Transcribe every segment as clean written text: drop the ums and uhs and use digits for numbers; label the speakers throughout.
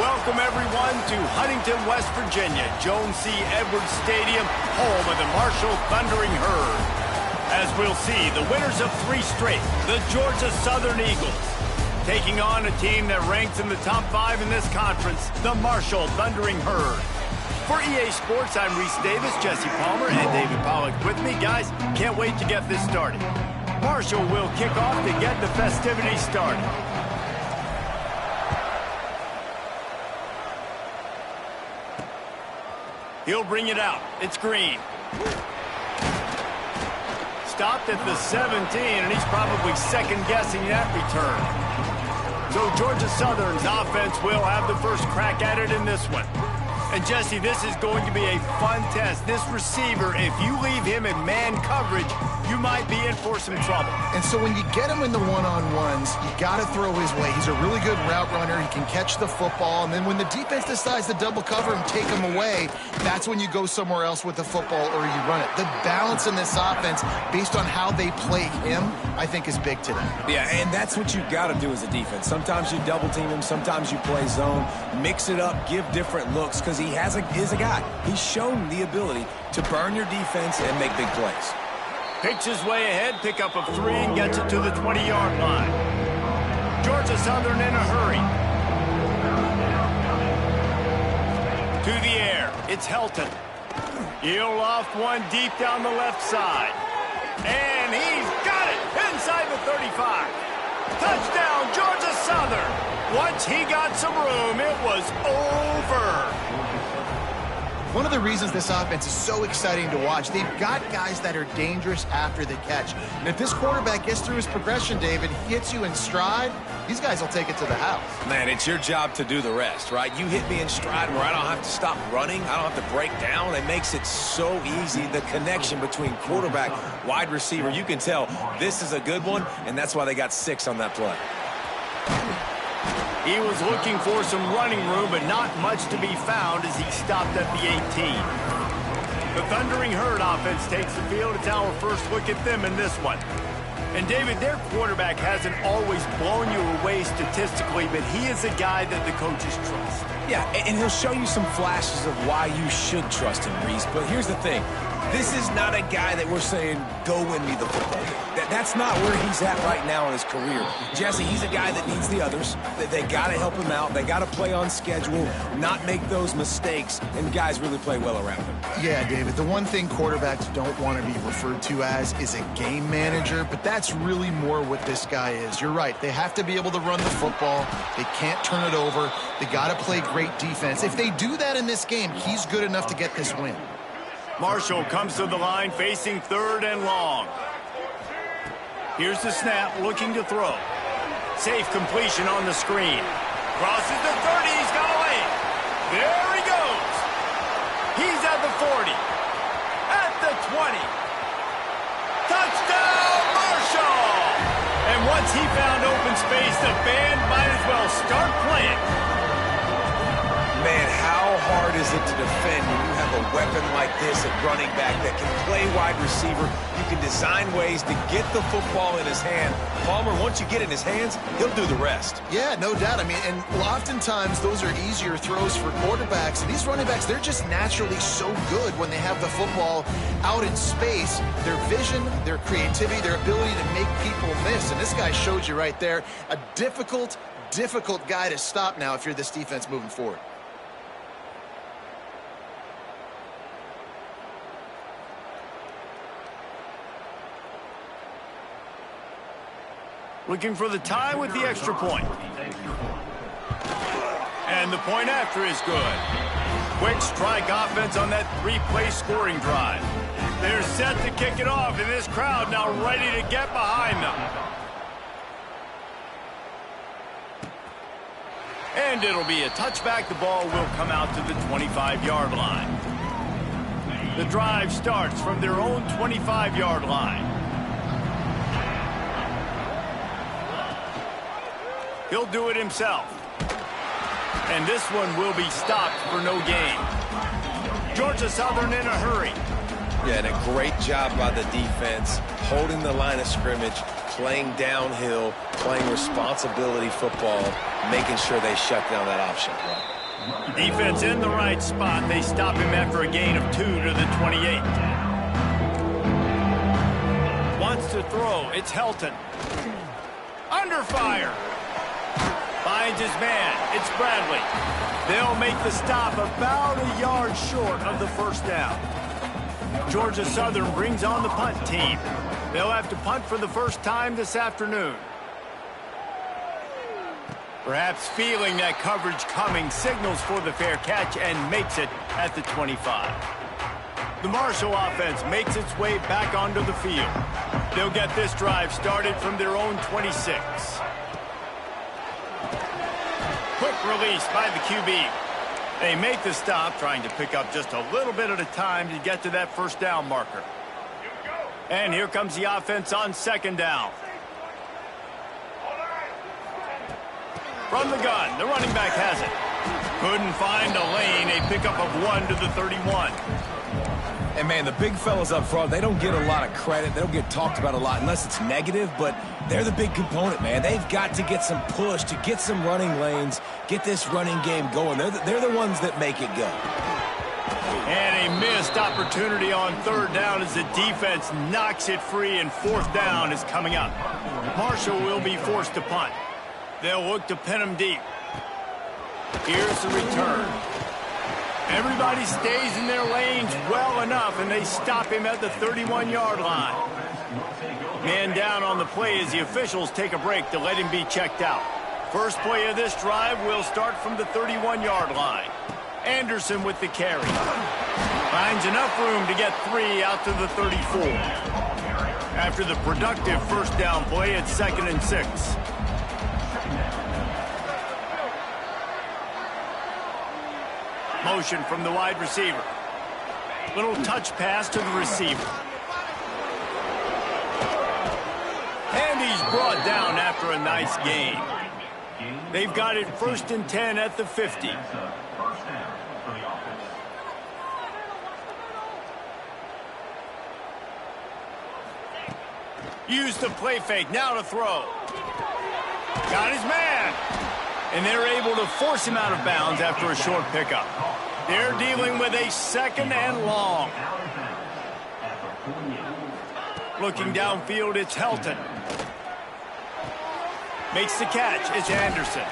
Speaker 1: Welcome, everyone, to Huntington, West Virginia, Joan C. Edwards Stadium, home of the Marshall Thundering Herd. As we'll see, the winners of 3 straight, the Georgia Southern Eagles, taking on a team that ranks in the top 5 in this conference, the Marshall Thundering Herd. For EA Sports, I'm Reese Davis, Jesse Palmer, and David Pollack with me. Guys, can't wait to get this started. Marshall will kick off to get the festivities started. He'll bring it out. It's Green. Stopped at the 17, and he's probably second-guessing that return. So Georgia Southern's offense will have the first crack at it in this one. And Jesse, this is going to be a fun test. This receiver, if you leave him in man coverage, you might be in for some trouble.
Speaker 2: And so when you get him in the one-on-ones, you got to throw his way. He's a really good route runner. He can catch the football. And then when the defense decides to double cover and take him away, that's when you go somewhere else with the football or you run it. The balance in this offense, based on how they play him, I think is big today.
Speaker 3: Yeah, and that's what you got to do as a defense. Sometimes you double team him. Sometimes you play zone. Mix it up. Give different looks because he is a guy. He's shown the ability to burn your defense and make big plays.
Speaker 1: Picks his way ahead, pick up of 3, and gets it to the 20-yard line. Georgia Southern in a hurry. To the air, it's Helton. He'll loft one deep down the left side. And he's got it inside the 35. Touchdown, Georgia Southern. Once he got some room, it was over.
Speaker 2: One of the reasons this offense is so exciting to watch, they've got guys that are dangerous after the catch. And if this quarterback gets through his progression, David, he hits you in stride, these guys will take it to the house.
Speaker 3: Man, it's your job to do the rest, right? You hit me in stride where I don't have to stop running. I don't have to break down. It makes it so easy, the connection between quarterback, wide receiver. You can tell this is a good one, and that's why they got 6 on that play.
Speaker 1: He was looking for some running room, but not much to be found as he stopped at the 18. The Thundering Herd offense takes the field. It's our first look at them in this one. And, David, their quarterback hasn't always blown you away statistically, but he is a guy that the coaches trust.
Speaker 3: Yeah, and he'll show you some flashes of why you should trust him, Reese. But here's the thing. This is not a guy that we're saying, go win me the football. That's not where he's at right now in his career. Jesse, he's a guy that needs the others. They got to help him out. They got to play on schedule, not make those mistakes, and guys really play well around him.
Speaker 2: Yeah, David, the one thing quarterbacks don't want to be referred to as is a game manager, but that's really more what this guy is. You're right. They have to be able to run the football. They can't turn it over. They got to play great defense. If they do that in this game, he's good enough to get this win.
Speaker 1: Marshall comes to the line facing 3rd and long. Here's the snap, looking to throw. Safe completion on the screen. Crosses the 30, he's got away. There he goes. He's at the 40. At the 20. Touchdown, Marshall! And once he found open space, the band might as well start playing.
Speaker 3: Man, how hard is it to defend when you have a weapon like this at running back that can play wide receiver? You can design ways to get the football in his hand. Palmer, once you get it in his hands, he'll do the rest.
Speaker 2: Yeah, no doubt. I mean, and oftentimes those are easier throws for quarterbacks. And these running backs, they're just naturally so good when they have the football out in space. Their vision, their creativity, their ability to make people miss. And this guy showed you right there, a difficult guy to stop now if you're this defense moving forward.
Speaker 1: Looking for the tie with the extra point. And the point after is good. Quick strike offense on that 3-play scoring drive. They're set to kick it off, and this crowd now ready to get behind them. And it'll be a touchback. The ball will come out to the 25-yard line. The drive starts from their own 25-yard line. He'll do it himself. And this one will be stopped for no gain. Georgia Southern in a hurry.
Speaker 3: Yeah, and a great job by the defense, holding the line of scrimmage, playing downhill, playing responsibility football, making sure they shut down that option.
Speaker 1: Defense in the right spot. They stop him after a gain of 2 to the 28. Wants to throw. It's Helton. Under fire. Finds his man. It's Bradley. They'll make the stop about a yard short of the first down. Georgia Southern brings on the punt team. They'll have to punt for the first time this afternoon. Perhaps feeling that coverage coming, signals for the fair catch and makes it at the 25. The Marshall offense makes its way back onto the field. They'll get this drive started from their own 26. Quick release by the QB. They make the stop, trying to pick up just a little bit at a time to get to that first down marker. And here comes the offense on second down. From the gun, the running back has it. Couldn't find a lane, a pickup of 1 to the 31.
Speaker 3: And, man, the big fellas up front, they don't get a lot of credit. They don't get talked about a lot unless it's negative, but they're the big component, man. They've got to get some push, to get some running lanes, get this running game going. They're the ones that make it go.
Speaker 1: And a missed opportunity on third down as the defense knocks it free, and fourth down is coming up. Marshall will be forced to punt. They'll look to pin him deep. Here's the return. Everybody stays in their lanes well enough, and they stop him at the 31-yard line. Man down on the play as the officials take a break to let him be checked out. First play of this drive will start from the 31-yard line. Anderson with the carry. Finds enough room to get 3 out to the 34. After the productive first down play, it's 2nd and 6. Motion from the wide receiver. Little touch pass to the receiver. And he's brought down after a nice gain. They've got it 1st and 10 at the 50. Use the play fake, now to throw. Got his man. And they're able to force him out of bounds after a short pickup. They're dealing with a 2nd and long. Looking downfield, it's Helton. Makes the catch, it's Anderson.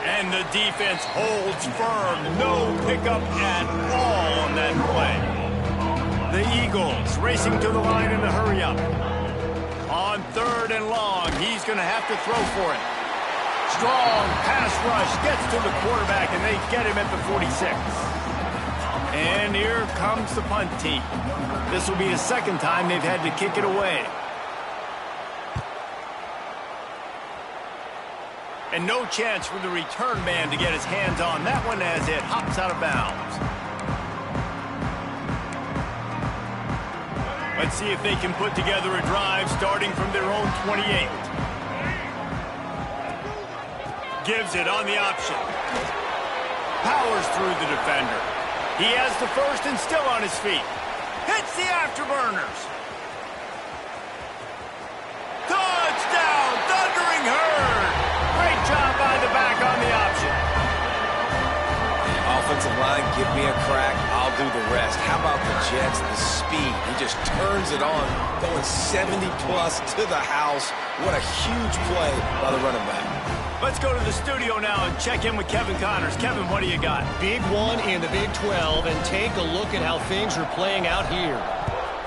Speaker 1: And the defense holds firm. No pickup at all on that play. The Eagles racing to the line in the hurry-up. On 3rd and long, he's going to have to throw for it. Strong pass rush gets to the quarterback, and they get him at the 46. And here comes the punt team. This will be the 2nd time they've had to kick it away. And no chance for the return man to get his hands on that one as it hops out of bounds. Let's see if they can put together a drive starting from their own 28. Gives it on the option. Powers through the defender. He has the first and still on his feet. Hits the afterburners. Touchdown, Thundering Herd. Great job by the back on the option.
Speaker 3: Offensive line, give me a crack, I'll do the rest. How about the Jets, the speed? He just turns it on, going 70-plus to the house. What a huge play by the running back.
Speaker 1: Let's go to the studio now and check in with Kevin Connors. Kevin, what do you got?
Speaker 4: Big one in the Big 12, and take a look at how things are playing out here.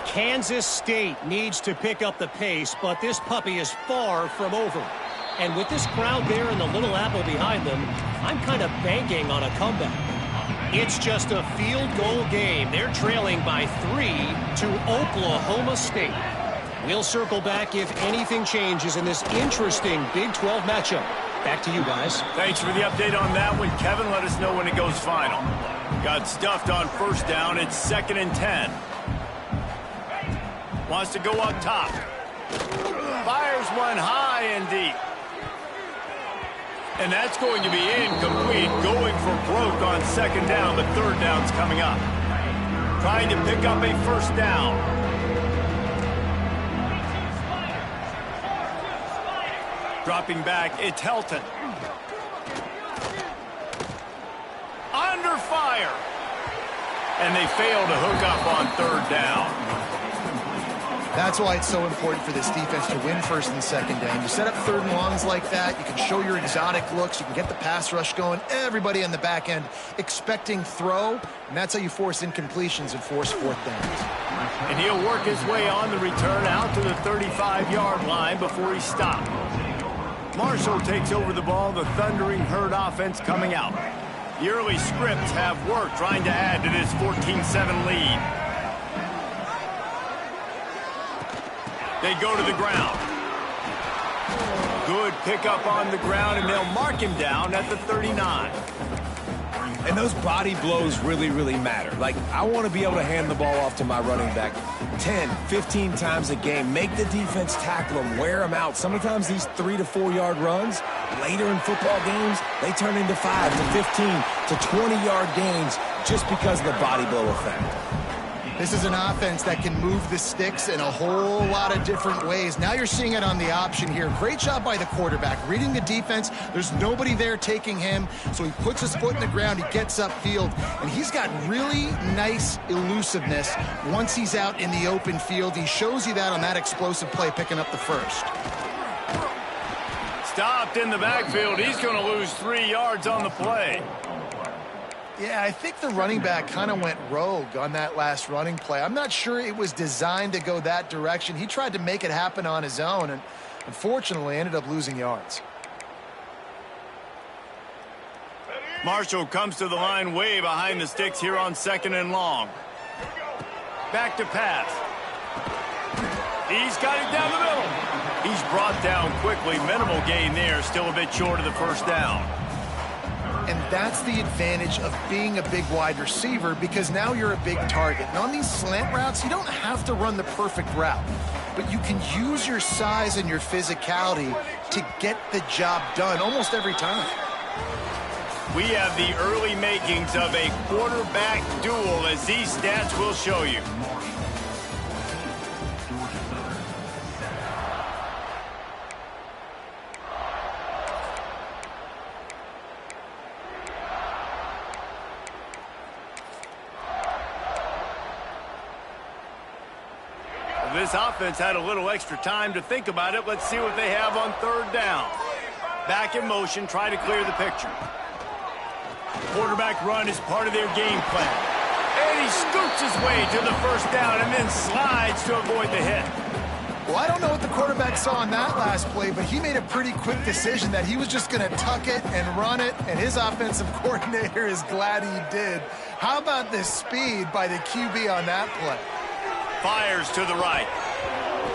Speaker 4: Kansas State needs to pick up the pace, but this puppy is far from over. And with this crowd there and the Little Apple behind them, I'm kind of banking on a comeback. It's just a field goal game. They're trailing by 3 to Oklahoma State. We'll circle back if anything changes in this interesting Big 12 matchup. Back to you guys.
Speaker 1: Thanks for the update on that one, Kevin. Let us know when it goes final. Got stuffed on first down. It's 2nd and 10. Wants to go up top. Fires one high and deep. And that's going to be incomplete. Going for broke on 2nd down, but 3rd down's coming up. Trying to pick up a first down. Dropping back, it's Helton. Under fire. And they fail to hook up on third down.
Speaker 2: That's why it's so important for this defense to win first and second down. You set up third and longs like that, you can show your exotic looks, you can get the pass rush going, everybody on the back end expecting throw, and that's how you force incompletions and force fourth downs.
Speaker 1: And he'll work his way on the return out to the 35-yard line before he's stopped. Marshall takes over the ball, the Thundering Herd offense coming out. The early scripts have worked trying to add to this 14-7 lead. They go to the ground. Good pickup on the ground, and they'll mark him down at the 39.
Speaker 3: And those body blows really, really matter. Like, I want to be able to hand the ball off to my running back 10, 15 times a game. Make the defense tackle him, wear him out. Sometimes these 3 to 4 yard runs, later in football games, they turn into 5 to 15 to 20-yard gains just because of the body blow effect.
Speaker 2: This is an offense that can move the sticks in a whole lot of different ways. Now you're seeing it on the option here. Great job by the quarterback. Reading the defense, there's nobody there taking him, so he puts his foot in the ground, he gets upfield, and he's got really nice elusiveness once he's out in the open field. He shows you that on that explosive play, picking up the first.
Speaker 1: Stopped in the backfield. He's going to lose 3 yards on the play.
Speaker 2: Yeah, I think the running back kind of went rogue on that last running play. I'm not sure it was designed to go that direction. He tried to make it happen on his own, and unfortunately ended up losing yards.
Speaker 1: Marshall comes to the line way behind the sticks here on 2nd and long. Back to pass. He's got it down the middle. He's brought down quickly. Minimal gain there. Still a bit short of the first down.
Speaker 2: And that's the advantage of being a big wide receiver, because now you're a big target. And on these slant routes, you don't have to run the perfect route, but you can use your size and your physicality to get the job done almost every time.
Speaker 1: We have the early makings of a quarterback duel, as these stats will show you. This offense had a little extra time to think about it. Let's see what they have on third down. Back in motion, try to clear the picture. Quarterback run is part of their game plan. And he scoots his way to the first down and then slides to avoid the hit.
Speaker 2: Well, I don't know what the quarterback saw on that last play, but he made a pretty quick decision that he was just going to tuck it and run it, and his offensive coordinator is glad he did. How about the speed by the QB on that play?
Speaker 1: Fires to the right.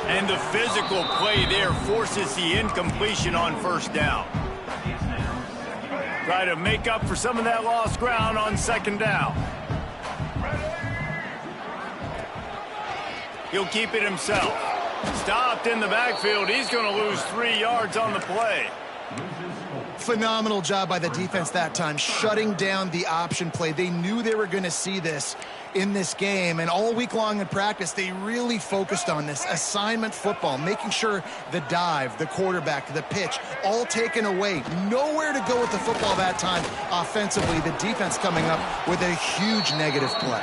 Speaker 1: And the physical play there forces the incompletion on first down. Try to make up for some of that lost ground on second down. He'll keep it himself. Stopped in the backfield. He's going to lose 3 yards on the play.
Speaker 2: Phenomenal job by the defense that time, shutting down the option play. They knew they were going to see this in this game, and all week long in practice, they really focused on this assignment football, making sure the dive, the quarterback, the pitch, all taken away. Nowhere to go with the football that time offensively. The defense coming up with a huge negative play.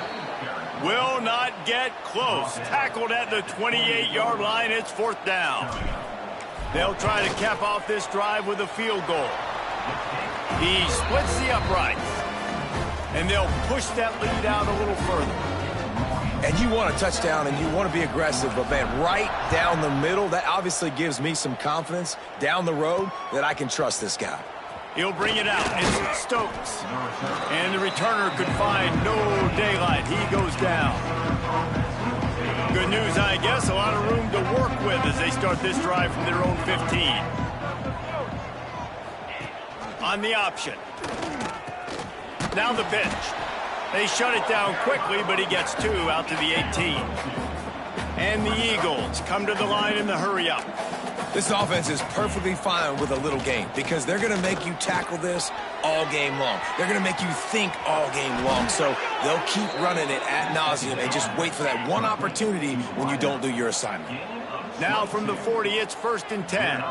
Speaker 1: Will not get close. Tackled at the 28-yard line. It's fourth down. They'll try to cap off this drive with a field goal. He splits the uprights, and they'll push that lead out a little further.
Speaker 3: And you want a touchdown, and you want to be aggressive, but, man, right down the middle, that obviously gives me some confidence down the road that I can trust this guy.
Speaker 1: He'll bring it out. It's Stokes. And the returner could find no daylight. He goes down. Good news, I guess. A lot of room to work with as they start this drive from their own 15. On the option. Now the pitch. They shut it down quickly, but he gets 2 out to the 18. And the Eagles come to the line in the hurry-up.
Speaker 3: This offense is perfectly fine with a little game because they're going to make you tackle this all game long. They're going to make you think all game long. So they'll keep running it ad nauseum and just wait for that one opportunity when you don't do your assignment.
Speaker 1: Now from the 40, it's 1st and 10.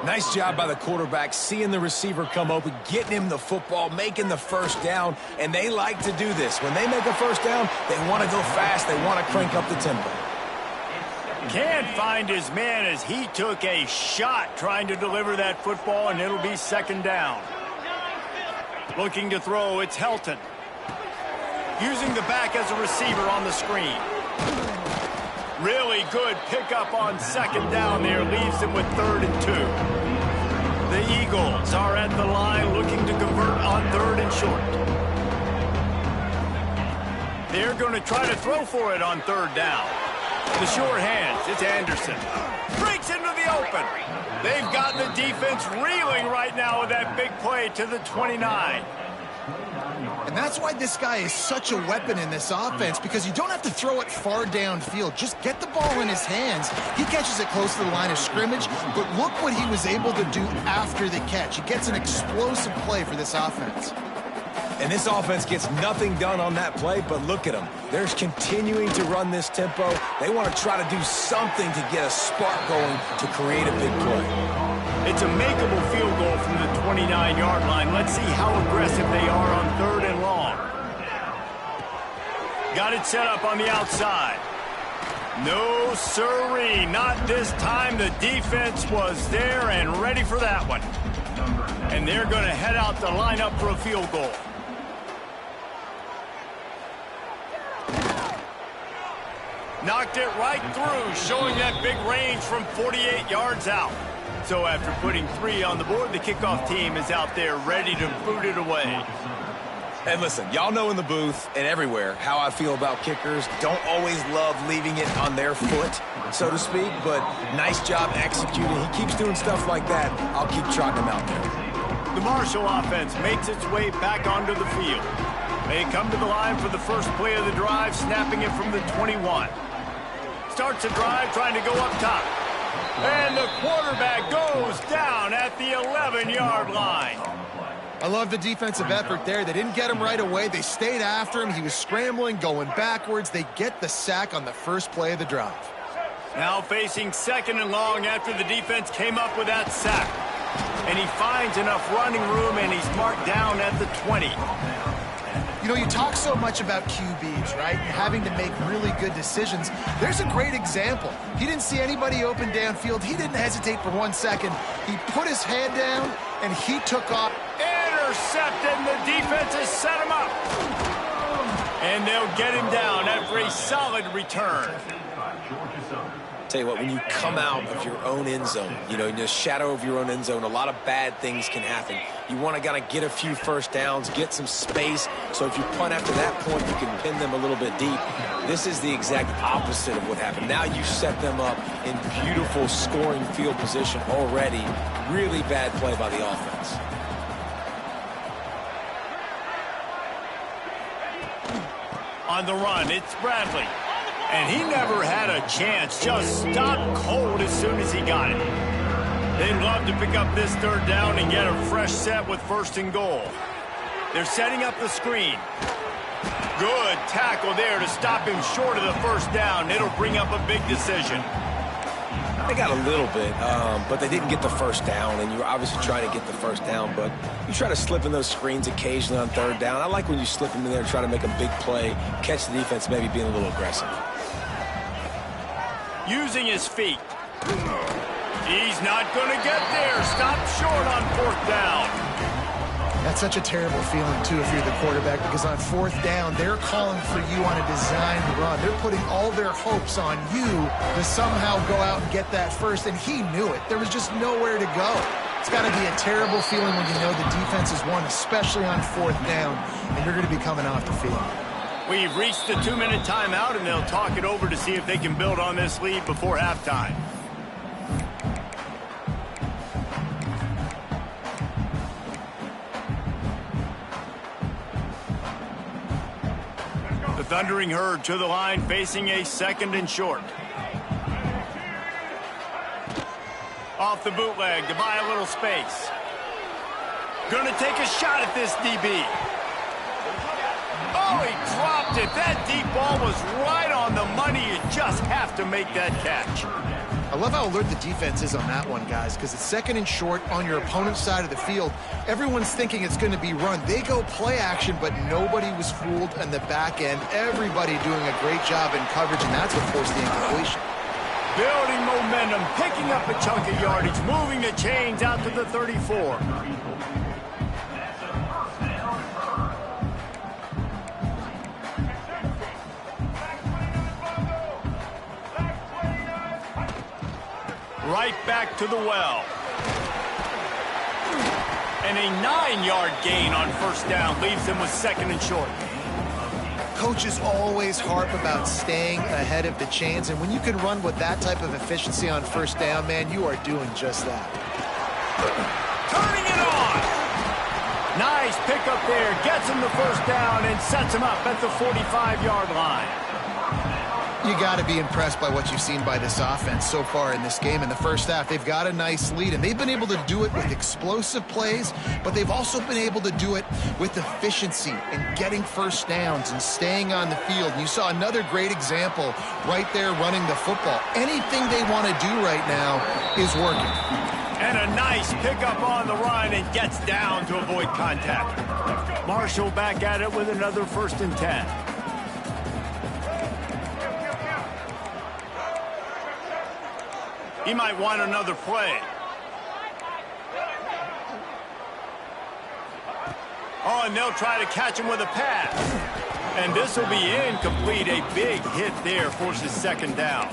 Speaker 3: Nice job by the quarterback, seeing the receiver come open, getting him the football, making the first down, and they like to do this. When they make a first down, they want to go fast, they want to crank up the tempo.
Speaker 1: Can't find his man as he took a shot trying to deliver that football, and it'll be second down. Looking to throw, it's Helton. Using the back as a receiver on the screen. Really good pickup on second down there. Leaves him with 3rd and 2. The Eagles are at the line looking to convert on 3rd and short. They're going to try to throw for it on 3rd down. The short hands, it's Anderson. Breaks into the open. They've got the defense reeling right now with that big play to the 29.
Speaker 2: And that's why this guy is such a weapon in this offense, because you don't have to throw it far downfield. Just get the ball in his hands. He catches it close to the line of scrimmage, but look what he was able to do after the catch. He gets an explosive play for this offense.
Speaker 3: And this offense gets nothing done on that play, but look at them. They're continuing to run this tempo. They want to try to do something to get a spark going to create a big play.
Speaker 1: It's a makeable field goal from the 29-yard line. Let's see how aggressive they are on 3rd and long. Got it set up on the outside. No siree, not this time. The defense was there and ready for that one. And they're going to head out to line up for a field goal. Knocked it right through, showing that big range from 48 yards out. So after putting 3 on the board, the kickoff team is out there ready to boot it away.
Speaker 3: And listen, y'all know in the booth and everywhere how I feel about kickers. Don't always love leaving it on their foot, so to speak, but nice job executing. He keeps doing stuff like that. I'll keep trotting him out there.
Speaker 1: The Marshall offense makes its way back onto the field. They come to the line for the first play of the drive, snapping it from the 21. Starts a drive trying to go up top. And the quarterback goes down at the 11-yard line.
Speaker 2: I love the defensive effort there. They didn't get him right away. They stayed after him. He was scrambling, going backwards. They get the sack on the first play of the drive.
Speaker 1: Now facing 2nd and long after the defense came up with that sack. And he finds enough running room, and he's marked down at the 20.
Speaker 2: You know, you talk so much about QBs, right? And having to make really good decisions. There's a great example. He didn't see anybody open downfield. He didn't hesitate for 1 second. He put his head down, and he took off.
Speaker 1: Intercepted, and the defense has set him up. And they'll get him down after a solid return.
Speaker 3: Tell you what, when you come out of your own end zone, you know, in the shadow of your own end zone, a lot of bad things can happen. You want to kind of get a few first downs, get some space, so if you punt after that point, you can pin them a little bit deep. This is the exact opposite of what happened. Now you set them up in beautiful scoring field position already. Really bad play by the offense.
Speaker 1: On the run, it's Bradley. And he never had a chance. Just stopped cold as soon as he got it. They'd love to pick up this 3rd down and get a fresh set with 1st and goal. They're setting up the screen. Good tackle there to stop him short of the 1st down. It'll bring up a big decision.
Speaker 3: They got a little bit, but they didn't get the 1st down, and you're obviously trying to get the 1st down, but you try to slip in those screens occasionally on 3rd down. I like when you slip them in there and try to make a big play, catch the defense maybe being a little aggressive.
Speaker 1: Using his feet. He's not going to get there. Stopped short on 4th down.
Speaker 2: That's such a terrible feeling, too, if you're the quarterback, because on 4th down, they're calling for you on a designed run. They're putting all their hopes on you to somehow go out and get that first, and he knew it. There was just nowhere to go. It's got to be a terrible feeling when you know the defense has won, especially on 4th down, and you're going to be coming off the field.
Speaker 1: We've reached the 2-minute timeout, and they'll talk it over to see if they can build on this lead before halftime. The Thundering Herd to the line, facing a 2nd and short. Off the bootleg to buy a little space. Gonna take a shot at this DB. Oh, he dropped it. That deep ball was right on the money. You just have to make that catch.
Speaker 2: I love how alert the defense is on that one, guys, because it's second and short on your opponent's side of the field. Everyone's thinking it's going to be run. They go play action, but nobody was fooled in the back end. Everybody doing a great job in coverage, and that's what forced the incompletion.
Speaker 1: Building momentum, picking up a chunk of yardage, moving the chains out to the 34. Right back to the well. And a 9-yard gain on first down leaves them with second and short.
Speaker 2: Coaches always harp about staying ahead of the chains, and when you can run with that type of efficiency on first down, man, you are doing just that.
Speaker 1: Turning it on! Nice pickup there, gets him the first down and sets him up at the 45-yard line.
Speaker 2: You got to be impressed by what you've seen by this offense so far in this game. In the first half, they've got a nice lead, and they've been able to do it with explosive plays, but they've also been able to do it with efficiency and getting first downs and staying on the field. And you saw another great example right there running the football. Anything they want to do right now is working.
Speaker 1: And a nice pickup on the run and gets down to avoid contact. Marshall back at it with another 1st and 10. He might want another play. Oh, and they'll try to catch him with a pass. And this will be incomplete. A big hit there forces second down.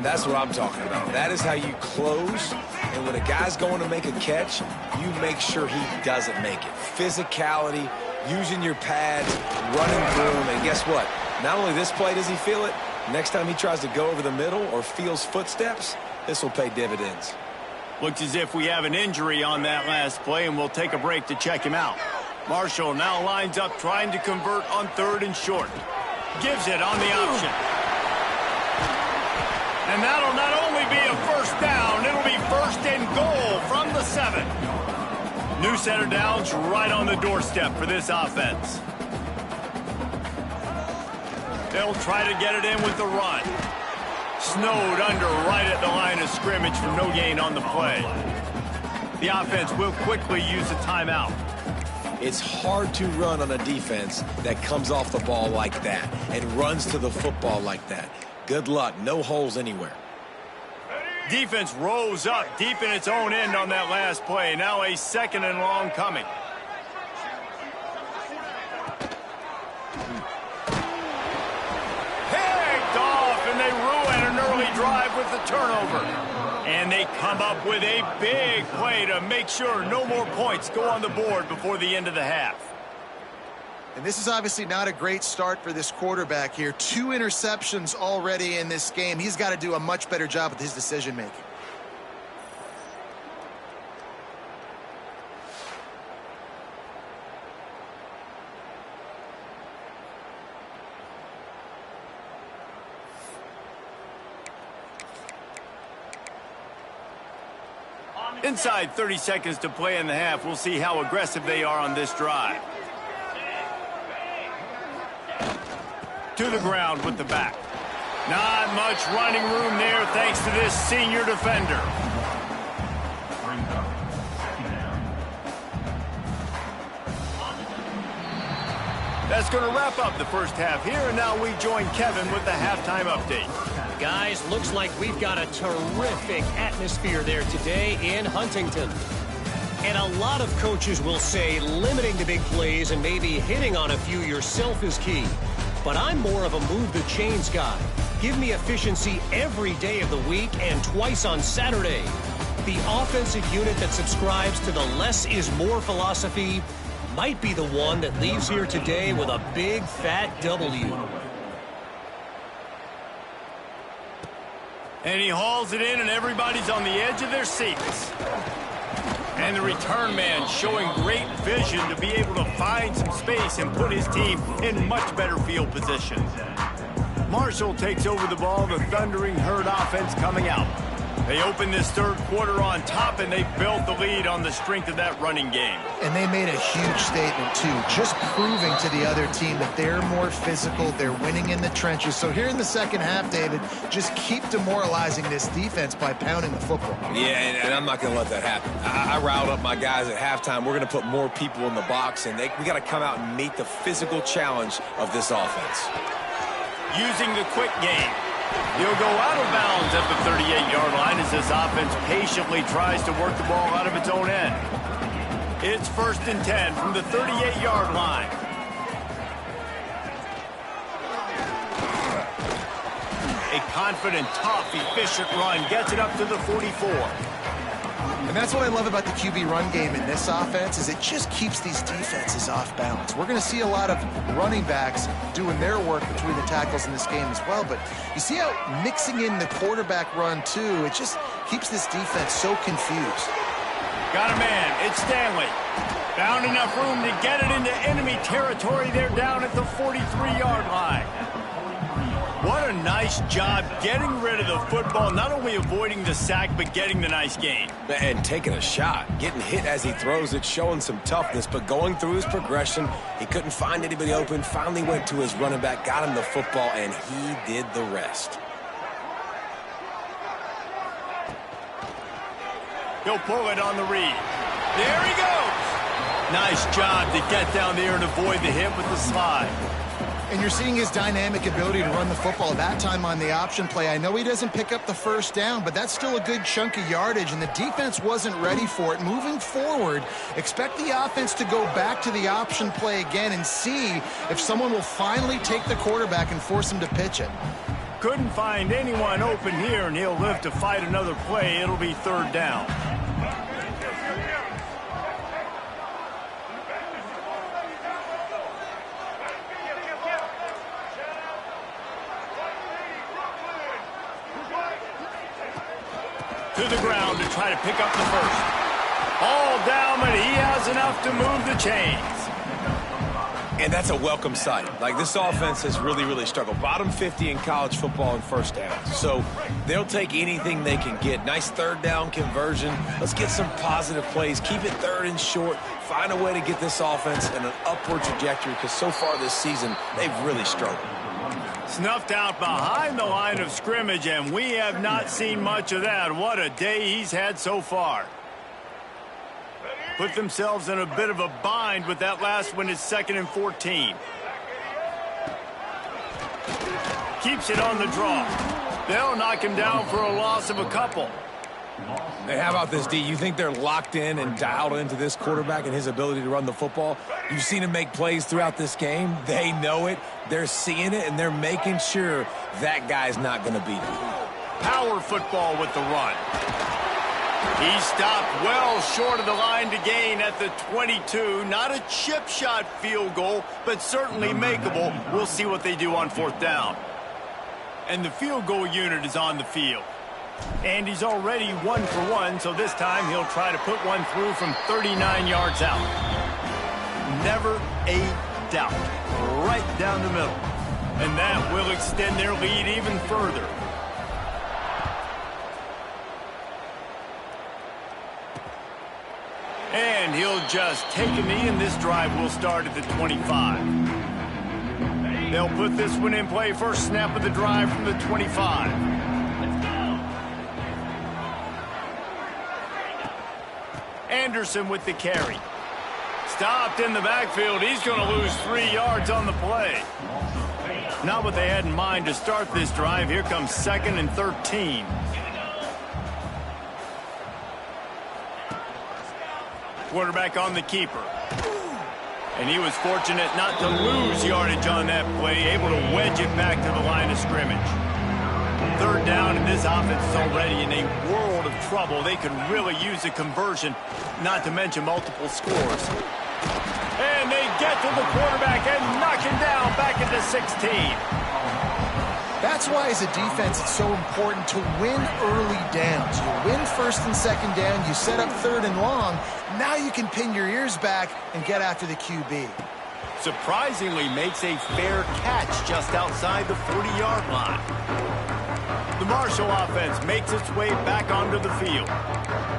Speaker 3: That's what I'm talking about. That is how you close. And when a guy's going to make a catch, you make sure he doesn't make it. Physicality, using your pads, running through him. And guess what? Not only this play does he feel it, next time he tries to go over the middle or feels footsteps, this will pay dividends.
Speaker 1: Looks as if we have an injury on that last play, and we'll take a break to check him out. Marshall now lines up trying to convert on 3rd and short. Gives it on the option. And that'll not only be a first down, it'll be 1st and goal from the 7. New set of downs right on the doorstep for this offense. They'll try to get it in with the run. Snowed under right at the line of scrimmage for no gain on the play. The offense will quickly use a timeout.
Speaker 3: It's hard to run on a defense that comes off the ball like that and runs to the football like that. Good luck. No holes anywhere.
Speaker 1: Defense rose up deep in its own end on that last play. Now a 2nd and long coming. Drive with the turnover. And they come up with a big play to make sure no more points go on the board before the end of the half.
Speaker 2: And this is obviously not a great start for this quarterback here. 2 interceptions already in this game. He's got to do a much better job with his decision-making.
Speaker 1: Inside 30 seconds to play in the half. We'll see how aggressive they are on this drive. To the ground with the back. Not much running room there thanks to this senior defender. That's going to wrap up the first half here, and now we join Kevin with the halftime update.
Speaker 4: Guys, looks like we've got a terrific atmosphere there today in Huntington. And a lot of coaches will say limiting the big plays and maybe hitting on a few yourself is key. But I'm more of a move the chains guy. Give me efficiency every day of the week and twice on Saturday. The offensive unit that subscribes to the less is more philosophy might be the one that leaves here today with a big fat W.
Speaker 1: And he hauls it in, and everybody's on the edge of their seats. And the return man showing great vision to be able to find some space and put his team in much better field position. Marshall takes over the ball, the Thundering Herd offense coming out. They opened this third quarter on top, and they built the lead on the strength of that running game.
Speaker 2: And they made a huge statement, too, just proving to the other team that they're more physical, they're winning in the trenches. So here in the second half, David, just keep demoralizing this defense by pounding the football.
Speaker 3: Yeah, and I'm not going to let that happen. I riled up my guys at halftime. We're going to put more people in the box, and we got to come out and meet the physical challenge of this offense.
Speaker 1: Using the quick game. He'll go out of bounds at the 38-yard line as this offense patiently tries to work the ball out of its own end. It's 1st and 10 from the 38-yard line. A confident, tough, efficient run gets it up to the 44.
Speaker 2: And that's what I love about the QB run game in this offense is it just keeps these defenses off balance. We're going to see a lot of running backs doing their work between the tackles in this game as well. But you see how mixing in the quarterback run, too, it just keeps this defense so confused.
Speaker 1: Got a man. It's Stanley. Found enough room to get it into enemy territory. They're down at the 43-yard line. What a nice job getting rid of the football, not only avoiding the sack, but getting the nice gain.
Speaker 3: And taking a shot, getting hit as he throws it, showing some toughness, but going through his progression, he couldn't find anybody open, finally went to his running back, got him the football, and he did the rest.
Speaker 1: He'll pull it on the read. There he goes. Nice job to get down there and avoid the hit with the slide.
Speaker 2: And you're seeing his dynamic ability to run the football, that time on the option play. I know he doesn't pick up the first down, but that's still a good chunk of yardage, and the defense wasn't ready for it. Moving forward, expect the offense to go back to the option play again and see if someone will finally take the quarterback and force him to pitch it.
Speaker 1: Couldn't find anyone open here, and he'll live to fight another play. It'll be 3rd down. To the ground to try to pick up the first. All down, but he has enough to move the chains.
Speaker 3: And that's a welcome sight. Like, this offense has really struggled. Bottom 50 in college football in first downs. So they'll take anything they can get. Nice 3rd down conversion. Let's get some positive plays. Keep it 3rd and short. Find a way to get this offense in an upward trajectory because so far this season, they've really struggled.
Speaker 1: Snuffed out behind the line of scrimmage, and we have not seen much of that. What a day he's had so far. Put themselves in a bit of a bind with that last one. It's 2nd and 14. Keeps it on the draw. They'll knock him down for a loss of a couple.
Speaker 3: Hey, how about this, D? You think they're locked in and dialed into this quarterback and his ability to run the football? You've seen him make plays throughout this game. They know it. They're seeing it, and they're making sure that guy's not going to beat him.
Speaker 1: Power football with the run. He stopped well short of the line to gain at the 22. Not a chip shot field goal, but certainly makeable. We'll see what they do on 4th down. And the field goal unit is on the field. And he's already 1 for 1, so this time he'll try to put one through from 39 yards out. Never a doubt. Right down the middle. And that will extend their lead even further. And he'll just take a knee, and this drive will start at the 25. They'll put this one in play. First snap of the drive from the 25. Anderson with the carry. Stopped in the backfield. He's going to lose 3 yards on the play. Not what they had in mind to start this drive. Here comes 2nd and 13. Quarterback on the keeper. And he was fortunate not to lose yardage on that play, able to wedge it back to the line of scrimmage. 3rd down, and this offense is already in a world of trouble. They could really use a conversion, not to mention multiple scores. And they get to the quarterback and knock him down back into 16.
Speaker 2: That's why, as a defense, it's so important to win early downs. You win 1st and 2nd down, you set up 3rd and long. Now you can pin your ears back and get after the QB.
Speaker 1: Surprisingly makes a fair catch just outside the 40-yard line. The Marshall offense makes its way back onto the field.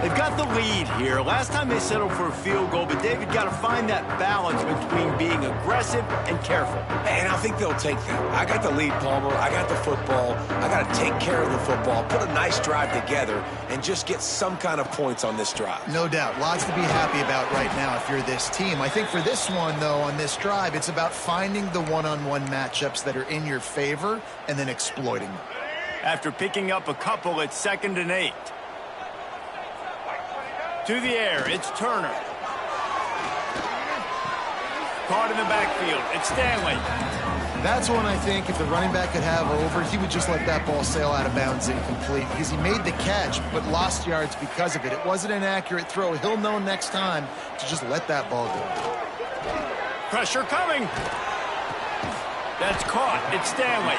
Speaker 1: They've got the lead here. Last time they settled for a field goal, but David got to find that balance between being aggressive and careful.
Speaker 3: And I think they'll take that. I got the lead, Palmer. I got the football. I got to take care of the football, put a nice drive together, and just get some kind of points on this drive.
Speaker 2: No doubt. Lots to be happy about right now if you're this team. I think for this one, though, on this drive, it's about finding the one-on-one matchups that are in your favor and then exploiting them.
Speaker 1: After picking up a couple, it's 2nd and 8. To the air, it's Turner. Caught in the backfield, it's Stanley.
Speaker 2: That's one I think if the running back could have over, he would just let that ball sail out of bounds incomplete because he made the catch but lost yards because of it. It wasn't an accurate throw. He'll know next time to just let that ball go.
Speaker 1: Pressure coming. That's caught. It's Stanley.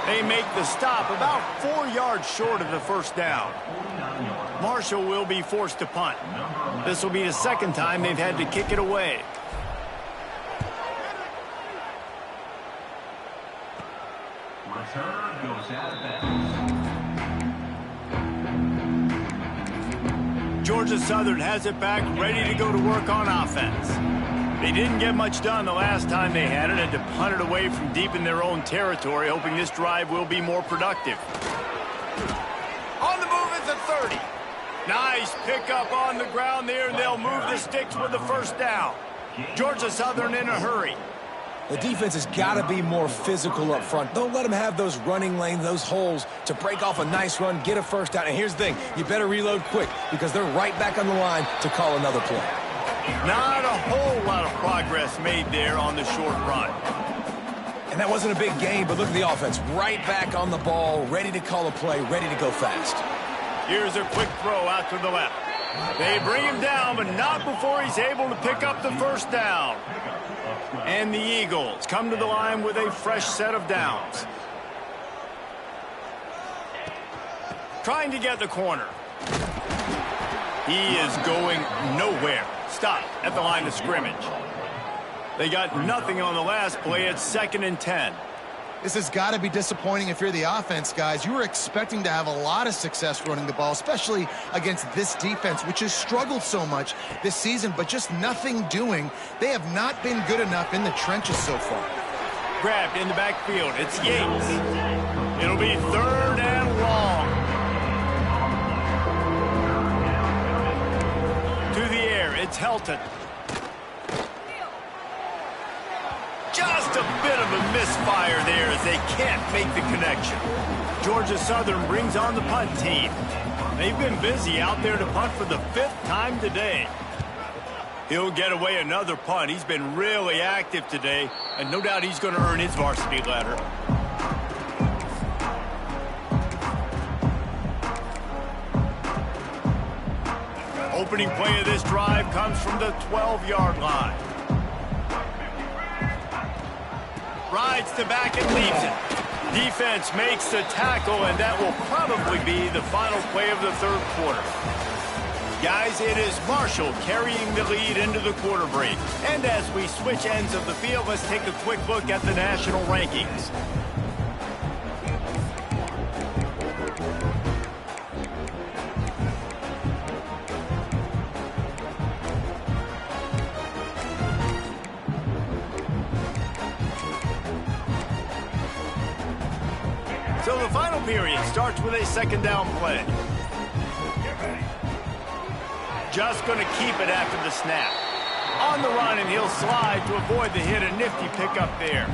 Speaker 1: They make the stop about 4 yards short of the first down. Marshall will be forced to punt. This will be the 2nd time they've had to kick it away. Georgia Southern has it back, ready to go to work on offense. They didn't get much done the last time they had it, and to punt it away from deep in their own territory, hoping this drive will be more productive. On the move at the 30. Nice pickup on the ground there, and they'll move the sticks with the first down. Georgia Southern in a hurry.
Speaker 3: The defense has got to be more physical up front. Don't let them have those running lanes, those holes to break off a nice run, get a first down. And here's the thing, you better reload quick because they're right back on the line to call another play.
Speaker 1: Not a whole lot of progress made there on the short run.
Speaker 3: And that wasn't a big gain, but look at the offense. Right back on the ball, ready to call a play, ready to go fast.
Speaker 1: Here's a quick throw out to the left. They bring him down, but not before he's able to pick up the first down. And the Eagles come to the line with a fresh set of downs. Trying to get the corner. He is going nowhere. Stop at the line of scrimmage. They got nothing on the last play. It's 2nd and 10.
Speaker 2: This has got to be disappointing if you're the offense, guys. You were expecting to have a lot of success running the ball, especially against this defense, which has struggled so much this season, but just nothing doing. They have not been good enough in the trenches so far.
Speaker 1: Grabbed in the backfield. It's Yates. It'll be 3rd and long. To the air, it's Helton. Just a bit of a misfire there as they can't make the connection. Georgia Southern brings on the punt team. They've been busy out there to punt for the 5th time today. He'll get away another punt. He's been really active today, and no doubt he's going to earn his varsity letter. Opening play of this drive comes from the 12-yard line. Rides to back and leaves it. Defense makes the tackle, and that will probably be the final play of the 3rd quarter. Guys, it is Marshall carrying the lead into the quarter break. And as we switch ends of the field, let's take a quick look at the national rankings. So the final period starts with a 2nd down play. Just going to keep it after the snap. On the run, and he'll slide to avoid the hit. A nifty pickup there.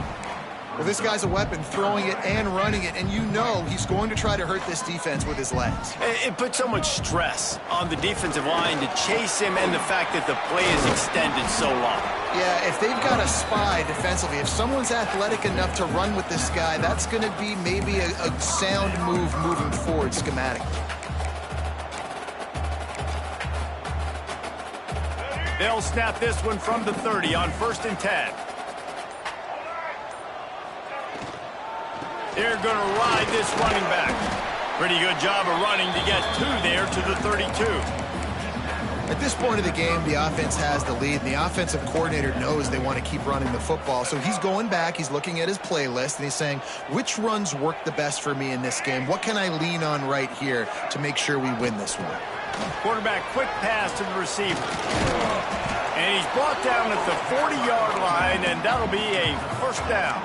Speaker 2: Well, this guy's a weapon, throwing it and running it, and you know he's going to try to hurt this defense with his legs.
Speaker 1: It puts so much stress on the defensive line to chase him, and the fact that the play is extended so long.
Speaker 2: Yeah, if they've got a spy defensively, if someone's athletic enough to run with this guy, that's going to be maybe a sound move moving forward schematically.
Speaker 1: They'll snap this one from the 30 on 1st and 10. They're going to ride this running back. Pretty good job of running to get 2 there to the 32.
Speaker 2: At this point of the game, the offense has the lead, and the offensive coordinator knows they want to keep running the football. So he's going back, he's looking at his playlist, and he's saying, which runs work the best for me in this game? What can I lean on right here to make sure we win this one?
Speaker 1: Quarterback, quick pass to the receiver. And he's brought down at the 40-yard line, and that'll be a first down.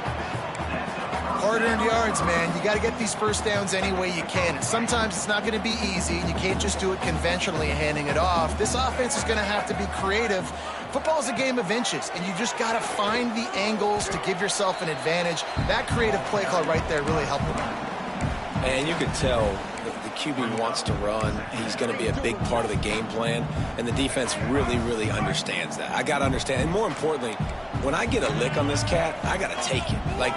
Speaker 2: Hard-earned yards, man. You got to get these first downs any way you can. And sometimes it's not going to be easy, and you can't just do it conventionally handing it off. This offense is going to have to be creative. Football is a game of inches, and you just got to find the angles to give yourself an advantage. That creative play call right there really helped them out.
Speaker 3: And you can tell the QB wants to run. He's going to be a big part of the game plan, and the defense really understands that. I got to understand, and more importantly, when I get a lick on this cat, I got to take it. Like,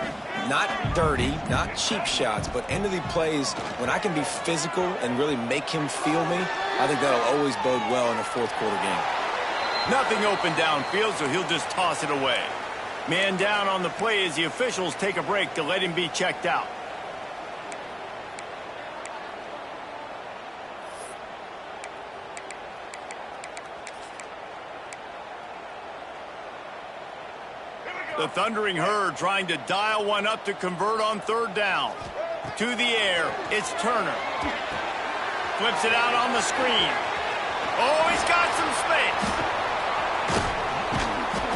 Speaker 3: not dirty, not cheap shots, but end of the plays, when I can be physical and really make him feel me, I think that'll always bode well in a fourth quarter game.
Speaker 1: Nothing open downfield, so he'll just toss it away. Man down on the play as the officials take a break to let him be checked out. The Thundering Herd trying to dial one up to convert on third down. To the air, it's Turner. Flips it out on the screen. Oh, he's got some space.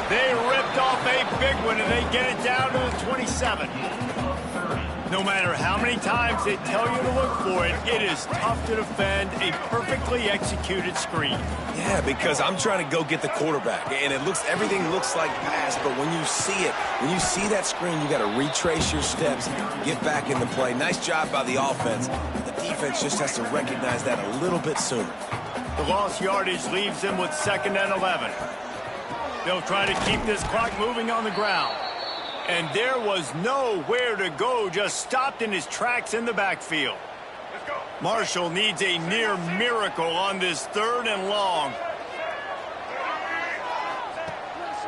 Speaker 1: They ripped off a big one, and they get it down to the 27. No matter how many times they tell you to look for it, it is tough to defend a perfectly executed screen.
Speaker 3: Yeah, because I'm trying to go get the quarterback, and everything looks like pass, but when you see it, when you see that screen, you got to retrace your steps, get back into play. Nice job by the offense. The defense just has to recognize that a little bit sooner.
Speaker 1: The lost yardage leaves them with 2nd and 11. They'll try to keep this clock moving on the ground. And there was nowhere to go, just stopped in his tracks in the backfield. Marshall needs a near miracle on this 3rd and long.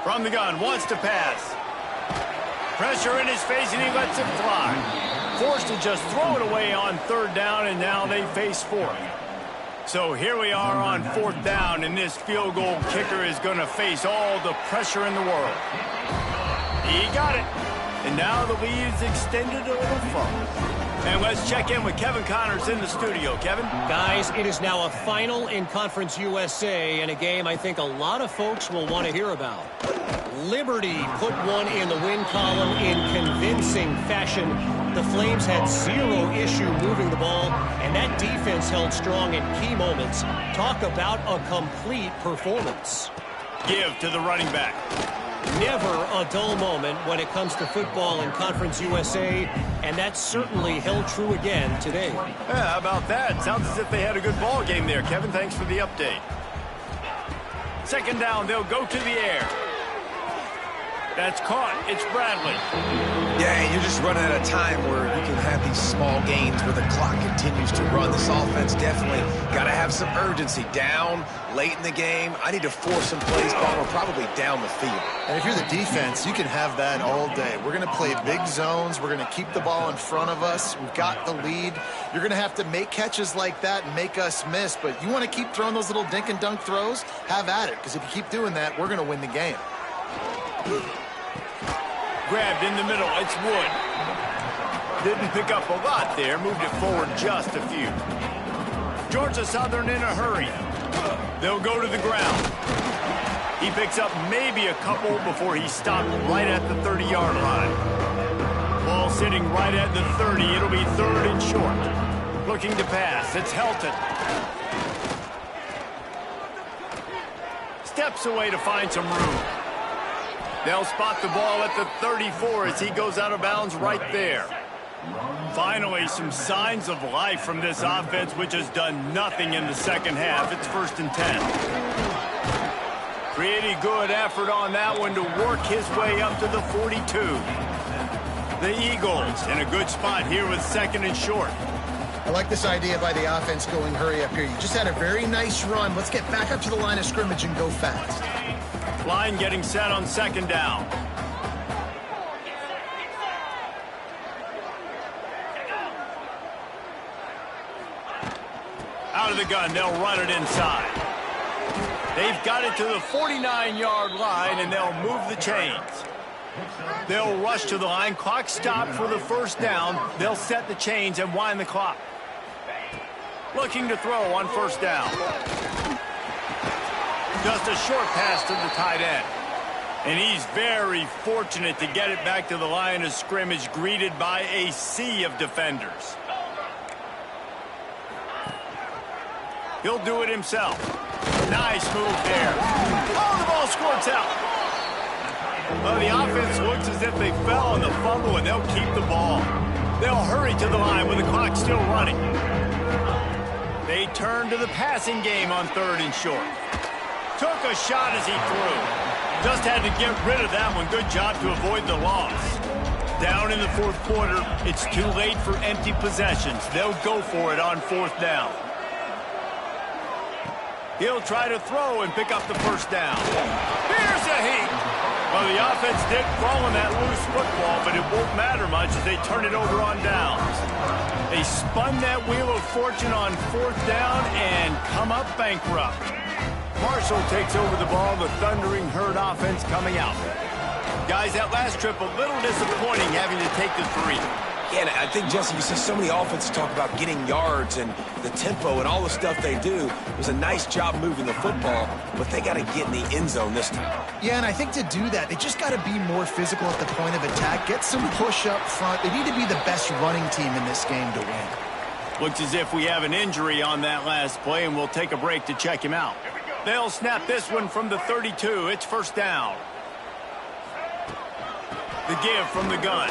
Speaker 1: From the gun, wants to pass. Pressure in his face, and he lets it fly. Forced to just throw it away on 3rd down, and now they face 4th. So here we are on 4th down, and this field goal kicker is going to face all the pressure in the world. He got it. And now the lead is extended a little further. And let's check in with Kevin Connors in the studio. Kevin?
Speaker 4: Guys, it is now a final in Conference USA, and a game I think a lot of folks will want to hear about. Liberty put one in the win column in convincing fashion. The Flames had zero issue moving the ball, and that defense held strong in key moments. Talk about a complete performance.
Speaker 1: Give to the running back.
Speaker 4: Never a dull moment when it comes to football in Conference USA, and that certainly held true again today.
Speaker 1: Yeah, how about that? Sounds as if they had a good ball game there. Kevin, thanks for the update. 2nd down, they'll go to the air. That's caught. It's Bradley.
Speaker 3: Yeah, you're just running out of time where you can have these small gains where the clock continues to run. This offense definitely got to have some urgency. Down, late in the game, I need to force some plays, ball, or probably down the field.
Speaker 2: And if you're the defense, you can have that all day. We're going to play big zones. We're going to keep the ball in front of us. We've got the lead. You're going to have to make catches like that and make us miss. But you want to keep throwing those little dink and dunk throws? Have at it, because if you keep doing that, we're going to win the game.
Speaker 1: Grabbed in the middle, it's Wood. Didn't pick up a lot there, moved it forward just a few. Georgia Southern in a hurry. They'll go to the ground. He picks up maybe a couple before he stopped right at the 30-yard line. Ball sitting right at the 30. It'll be 3rd and short. Looking to pass, it's Helton. Steps away to find some room. They'll spot the ball at the 34 as he goes out of bounds right there. Finally, some signs of life from this offense, which has done nothing in the 2nd half. It's 1st and 10. Pretty good effort on that one to work his way up to the 42. The Eagles in a good spot here with 2nd and short.
Speaker 2: I like this idea by the offense going hurry up here. You just had a very nice run. Let's get back up to the line of scrimmage and go fast.
Speaker 1: Line getting set on 2nd down. Out of the gun, they'll run it inside. They've got it to the 49-yard line, and they'll move the chains. They'll rush to the line. Clock stopped for the first down. They'll set the chains and wind the clock. Looking to throw on first down. Just a short pass to the tight end. And he's very fortunate to get it back to the line of scrimmage, greeted by a sea of defenders. He'll do it himself. Nice move there. Oh, the ball squirts out. Well, the offense looks as if they fell on the fumble, and they'll keep the ball. They'll hurry to the line with the clock still running. They turn to the passing game on 3rd and short. Took a shot as he threw. Just had to get rid of that one. Good job to avoid the loss. Down in the 4th quarter, it's too late for empty possessions. They'll go for it on 4th down. He'll try to throw and pick up the first down. Here's a heat. Well, the offense did fall on that loose football, but it won't matter much as they turn it over on downs. They spun that wheel of fortune on 4th down and come up bankrupt. Marshall takes over the ball, the Thundering Herd offense coming out. Guys, that last trip a little disappointing having to take the 3.
Speaker 3: Yeah, and I think, Jesse, you see so many offenses talk about getting yards and the tempo and all the stuff they do. It was a nice job moving the football, but they got to get in the end zone this time.
Speaker 2: Yeah, and I think to do that, they just got to be more physical at the point of attack, get some push up front. They need to be the best running team in this game to win.
Speaker 1: Looks as if we have an injury on that last play, and we'll take a break to check him out. They'll snap this one from the 32. It's first down. The give from the gun.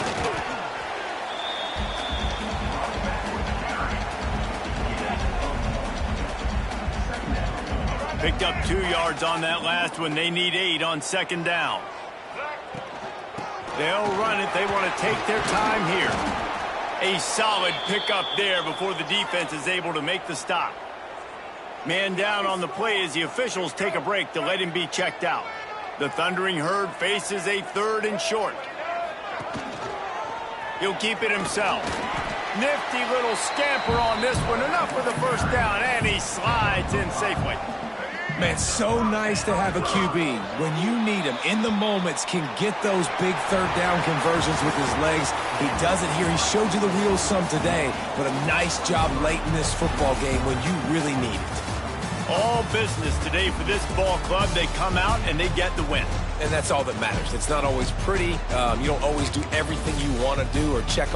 Speaker 1: Picked up 2 yards on that last one. They need 8 on 2nd down. They'll run it. They want to take their time here. A solid pickup there before the defense is able to make the stop. Man down on the play as the officials take a break to let him be checked out. The Thundering Herd faces a 3rd and short. He'll keep it himself. Nifty little scamper on this one. Enough for the first down, and he slides in safely.
Speaker 3: Man, so nice to have a QB. When you need him, in the moments, can get those big 3rd down conversions with his legs. He does it here. He showed you the wheels some today, but a nice job late in this football game when you really need it.
Speaker 1: All business today for this ball club. They come out and they get the win.
Speaker 3: And that's all that matters. It's not always pretty. You don't always do everything you want to do or check